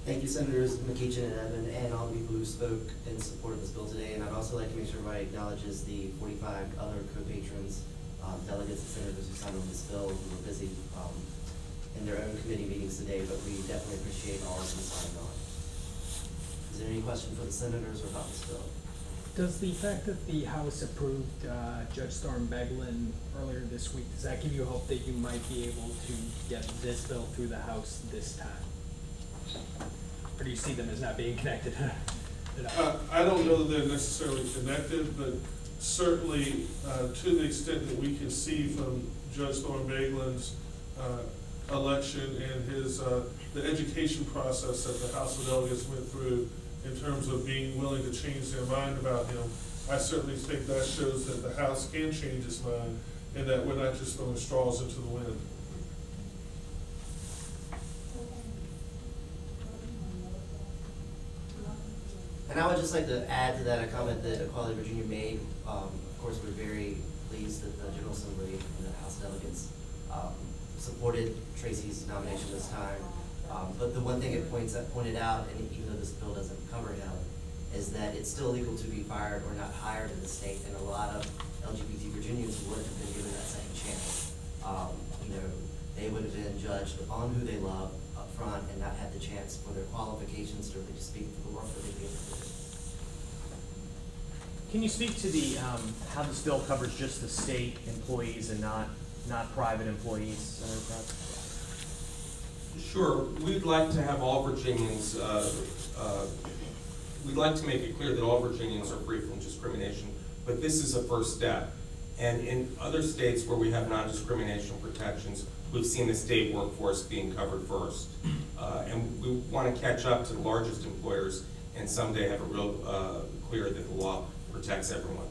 Thank you, Senators McEachin and Evan, and all the people who spoke in support of this bill today. And I'd also like to make sure everybody acknowledges the 45 other co-patrons, delegates and senators who signed on this bill who were busy in their own committee meetings today, but we definitely appreciate all of them signing on. Is there any question for the senators or about this bill? Does the fact that the House approved Judge Storm Beglin earlier this week, does that give you hope that you might be able to get this bill through the House this time? Or do you see them as not being connected? I don't know that they're necessarily connected, but certainly to the extent that we can see from Judge Storm Beglin's election and his the education process that the House of Delegates went through in terms of being willing to change their mind about him, I certainly think that shows that the House can change its mind and that we're not just throwing straws into the wind. And I would just like to add to that a comment that Equality Virginia made. Of course, we're very pleased that the General Assembly and the House delegates supported Tracy's nomination this time. But the one thing it pointed out, and even though this bill doesn't cover him, is that it's still legal to be fired or not hired in the state, and a lot of LGBT Virginians would have been given that same chance. They would have been judged on who they love up front and not had the chance for their qualifications to really speak for the work that they'd be able to do. Can you speak to the how this bill covers just the state employees and not private employees, Senator Pratt? Sure. We'd like to have all Virginians, we'd like to make it clear that all Virginians are free from discrimination, but this is a first step. And in other states where we have non-discrimination protections, we've seen the state workforce being covered first. And we want to catch up to the largest employers and someday have a real clear that the law protects everyone.